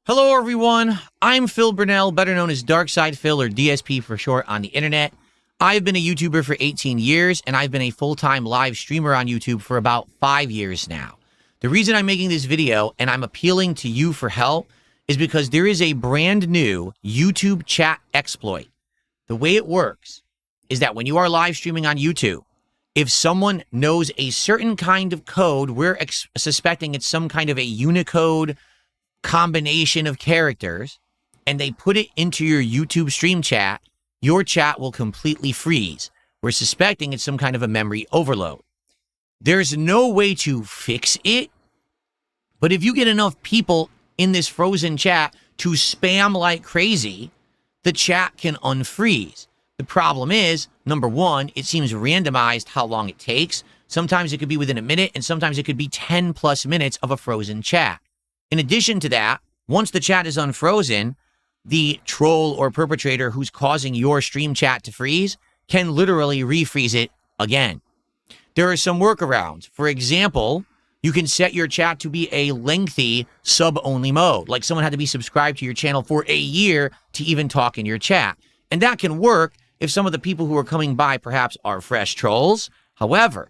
Hello everyone, I'm Phil Burnell, better known as Darkside Phil or DSP for short on the internet. I've been a YouTuber for 18 years and I've been a full-time live streamer on YouTube for about 5 years now. The reason I'm making this video and I'm appealing to you for help is because there is a brand new YouTube chat exploit. The way it works is that when you are live streaming on YouTube, if someone knows a certain kind of code, we're suspecting it's some kind of a Unicode combination of characters, and they put it into your YouTube stream chat, your chat will completely freeze. We're suspecting it's some kind of a memory overload. There's no way to fix it, but if you get enough people in this frozen chat to spam like crazy, the chat can unfreeze. The problem is, number one, it seems randomized how long it takes. Sometimes it could be within a minute, and sometimes it could be 10 plus minutes of a frozen chat. In addition to that, once the chat is unfrozen, the troll or perpetrator who's causing your stream chat to freeze can literally refreeze it again. There are some workarounds. For example, you can set your chat to be a lengthy sub-only mode, like someone had to be subscribed to your channel for a year to even talk in your chat. And that can work if some of the people who are coming by perhaps are fresh trolls. However,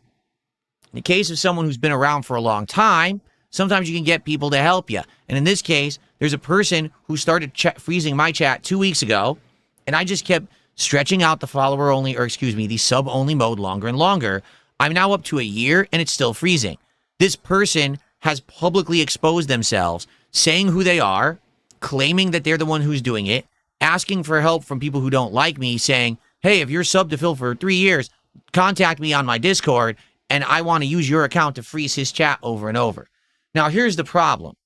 in the case of someone who's been around for a long time, sometimes you can get people to help you. And in this case, there's a person who started freezing my chat 2 weeks ago, and I just kept stretching out the the sub-only mode longer and longer. I'm now up to a year, and it's still freezing. This person has publicly exposed themselves, saying who they are, claiming that they're the one who's doing it, asking for help from people who don't like me, saying, hey, if you're subbed to Phil for 3 years, contact me on my Discord, and I want to use your account to freeze his chat over and over. Now, here's the problem.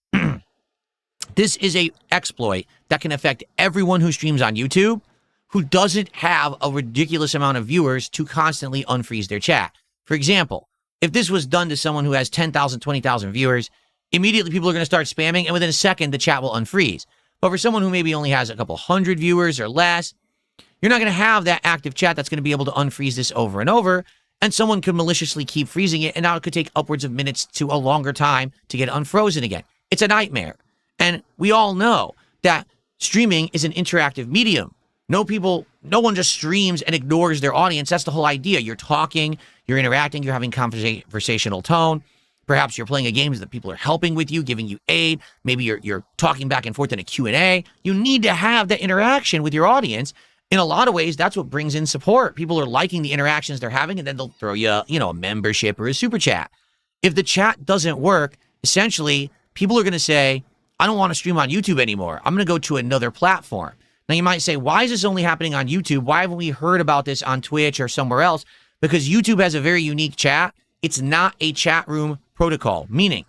This is a exploit that can affect everyone who streams on YouTube who doesn't have a ridiculous amount of viewers to constantly unfreeze their chat. For example, if this was done to someone who has 10,000, 20,000 viewers, immediately people are going to start spamming, and within a second, the chat will unfreeze. But for someone who maybe only has a couple hundred viewers or less, you're not going to have that active chat that's going to be able to unfreeze this over and over, and someone could maliciously keep freezing it, and now it could take upwards of minutes to a longer time to get unfrozen again. It's a nightmare. And we all know that streaming is an interactive medium. No one just streams and ignores their audience. That's the whole idea. You're talking, you're interacting, you're having conversational tone. Perhaps you're playing a game that people are helping with you, giving you aid. Maybe you're talking back and forth in a Q&A. You need to have that interaction with your audience. In a lot of ways, that's what brings in support. People are liking the interactions they're having, and then they'll throw you, a membership or a super chat. If the chat doesn't work, essentially, people are going to say, I don't want to stream on YouTube anymore. I'm going to go to another platform. Now, you might say, why is this only happening on YouTube? Why haven't we heard about this on Twitch or somewhere else? Because YouTube has a very unique chat. It's not a chat room protocol, meaning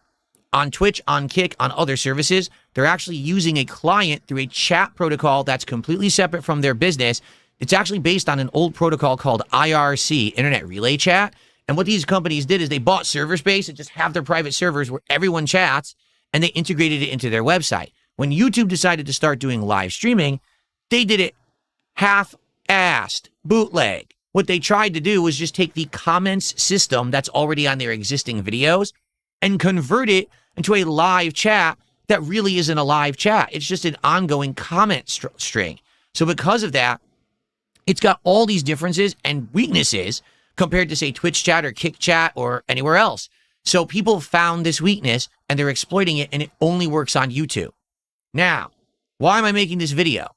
on Twitch, on Kick, on other services, they're actually using a client through a chat protocol that's completely separate from their business. It's actually based on an old protocol called IRC, Internet Relay Chat. And what these companies did is they bought server space and just have their private servers where everyone chats, and they integrated it into their website. When YouTube decided to start doing live streaming, they did it half-assed, bootleg. What they tried to do was just take the comments system that's already on their existing videos and convert it into a live chat that really isn't a live chat. It's just an ongoing comment string. So because of that, it's got all these differences and weaknesses compared to, say, Twitch chat or Kick chat or anywhere else. So people found this weakness and they're exploiting it, and it only works on YouTube. Now, why am I making this video?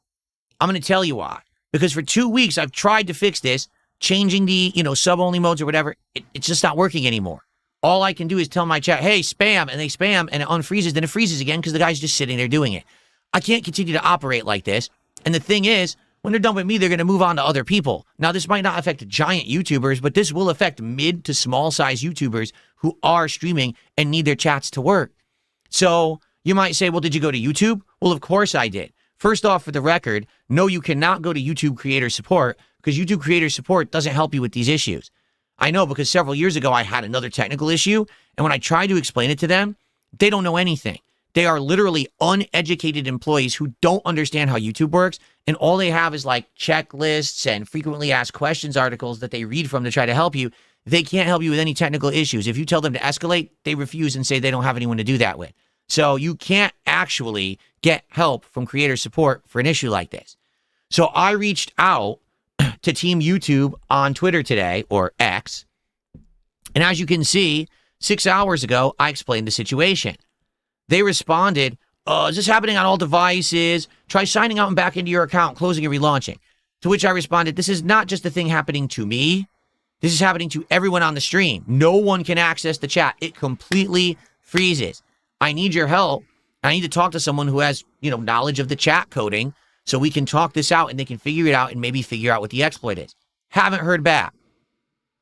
I'm going to tell you why. Because for 2 weeks, I've tried to fix this, changing the, sub-only modes or whatever. It's just not working anymore. All I can do is tell my chat, hey, spam, and they spam, and it unfreezes, then it freezes again because the guy's just sitting there doing it. I can't continue to operate like this. And the thing is, when they're done with me, they're going to move on to other people. Now, this might not affect giant YouTubers, but this will affect mid to small-size YouTubers who are streaming and need their chats to work. So you might say, well, did you go to YouTube? Well, of course I did. First off, for the record, no, you cannot go to YouTube Creator Support because YouTube Creator Support doesn't help you with these issues. I know, because several years ago, I had another technical issue, and when I tried to explain it to them, they don't know anything. They are literally uneducated employees who don't understand how YouTube works, and all they have is like checklists and frequently asked questions articles that they read from to try to help you. They can't help you with any technical issues. If you tell them to escalate, they refuse and say they don't have anyone to do that with. So you can't actually get help from creator support for an issue like this. So I reached out to Team YouTube on Twitter today, or X. And as you can see, 6 hours ago, I explained the situation. They responded, is this happening on all devices? Try signing out and back into your account, closing and relaunching. To which I responded, this is not just a thing happening to me. This is happening to everyone on the stream. No one can access the chat. It completely freezes. I need your help. I need to talk to someone who has, knowledge of the chat coding so we can talk this out and they can figure it out and maybe figure out what the exploit is. Haven't heard back.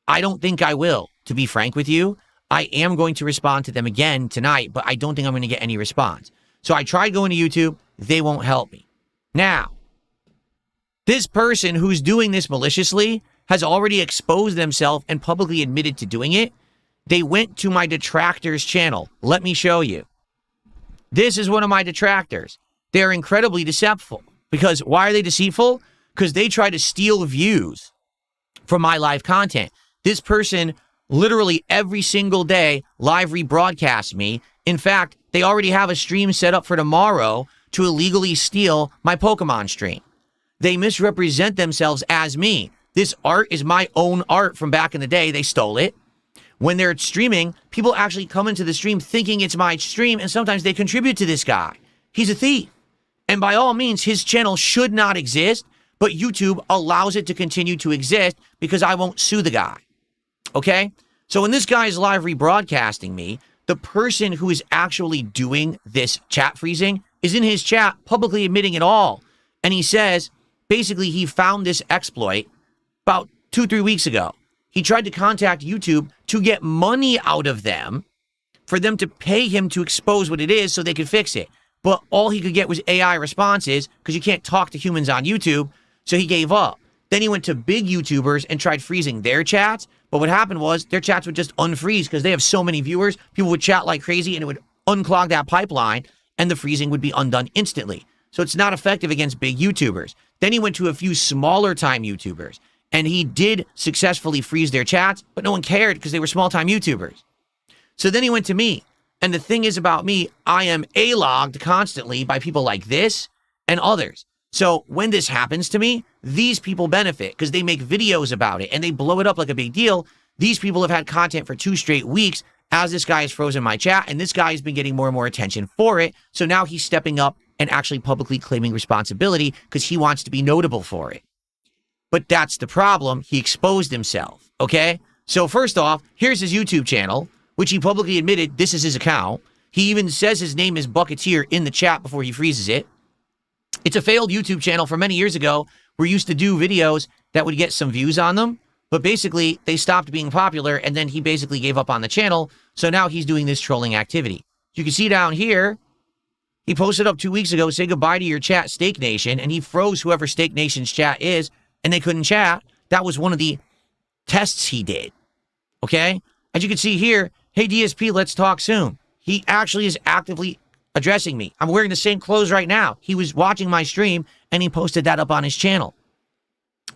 I don't think I will, to be frank with you. I am going to respond to them again tonight, but I don't think I'm going to get any response. So I tried going to YouTube. They won't help me. Now, this person who's doing this maliciously has already exposed themselves and publicly admitted to doing it. They went to my detractors channel. Let me show you. This is one of my detractors. They're incredibly deceitful. Because why are they deceitful? Because they try to steal views from my live content. This person literally every single day live rebroadcasts me. In fact, they already have a stream set up for tomorrow to illegally steal my Pokemon stream. They misrepresent themselves as me. This art is my own art from back in the day. They stole it. When they're streaming, people actually come into the stream thinking it's my stream, and sometimes they contribute to this guy. He's a thief. And by all means, his channel should not exist, but YouTube allows it to continue to exist because I won't sue the guy. Okay? So when this guy is live rebroadcasting me, the person who is actually doing this chat freezing is in his chat publicly admitting it all. And he says, basically, he found this exploit about 2-3 weeks ago. He tried to contact YouTube to get money out of them for them to pay him to expose what it is so they could fix it. But all he could get was AI responses because you can't talk to humans on YouTube. So he gave up. Then he went to big YouTubers and tried freezing their chats. But what happened was their chats would just unfreeze because they have so many viewers. People would chat like crazy and it would unclog that pipeline and the freezing would be undone instantly. So it's not effective against big YouTubers. Then he went to a few smaller time YouTubers and he did successfully freeze their chats, but no one cared because they were small time YouTubers. So then he went to me. And the thing is about me, I am A-logged constantly by people like this and others. So when this happens to me, these people benefit because they make videos about it and they blow it up like a big deal. These people have had content for 2 straight weeks as this guy has frozen my chat, and this guy has been getting more and more attention for it. So now he's stepping up and actually publicly claiming responsibility because he wants to be notable for it. But that's the problem. He exposed himself, okay? So first off, here's his YouTube channel, which he publicly admitted this is his account. He even says his name is Bucketeer in the chat before he freezes it. It's a failed YouTube channel from many years ago. We used to do videos that would get some views on them, but basically they stopped being popular and then he basically gave up on the channel. So now he's doing this trolling activity. You can see down here, he posted up 2 weeks ago, say goodbye to your chat, Steak Nation, and he froze whoever Steak Nation's chat is and they couldn't chat. That was one of the tests he did, okay? As you can see here, hey DSP, let's talk soon. He actually is actively addressing me. I'm wearing the same clothes right now. He was watching my stream and he posted that up on his channel.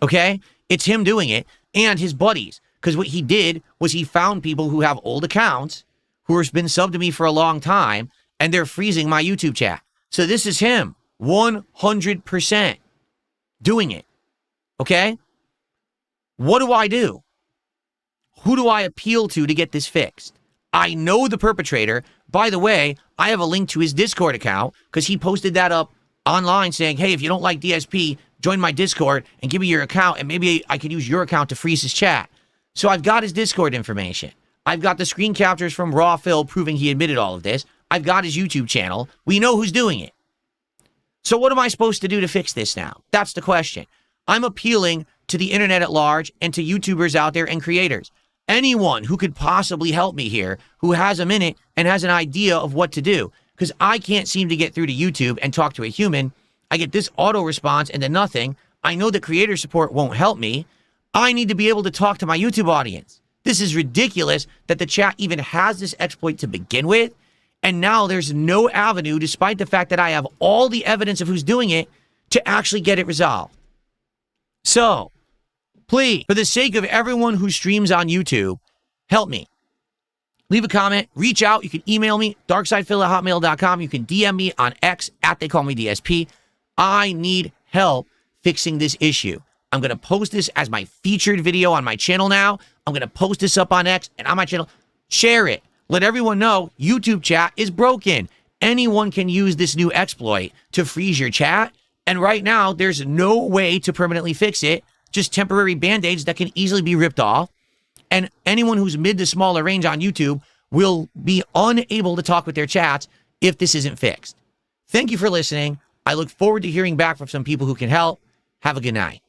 Okay? It's him doing it and his buddies. Because what he did was he found people who have old accounts who have been subbed to me for a long time and they're freezing my YouTube chat. So this is him 100% doing it. Okay? What do I do? Who do I appeal to get this fixed? I know the perpetrator. By the way, I have a link to his Discord account because he posted that up online saying, hey, if you don't like DSP, join my Discord and give me your account and maybe I could use your account to freeze his chat. So I've got his Discord information. I've got the screen captures from Raw Phil proving he admitted all of this. I've got his YouTube channel. We know who's doing it. So what am I supposed to do to fix this now? That's the question. I'm appealing to the internet at large and to YouTubers out there and creators. Anyone who could possibly help me here, who has a minute and has an idea of what to do. Because I can't seem to get through to YouTube and talk to a human. I get this auto response and then nothing. I know that creator support won't help me. I need to be able to talk to my YouTube audience. This is ridiculous that the chat even has this exploit to begin with. And now there's no avenue, despite the fact that I have all the evidence of who's doing it, to actually get it resolved. So, please, for the sake of everyone who streams on YouTube, help me. leave a comment, reach out. You can email me, darksidephil@hotmail.com. You can DM me on X at They Call Me DSP. I need help fixing this issue. I'm going to post this as my featured video on my channel now. I'm going to post this up on X and on my channel. Share it. Let everyone know YouTube chat is broken. Anyone can use this new exploit to freeze your chat. And right now, there's no way to permanently fix it. Just temporary band-aids that can easily be ripped off. And anyone who's mid to smaller range on YouTube will be unable to talk with their chats if this isn't fixed. Thank you for listening. I look forward to hearing back from some people who can help. Have a good night.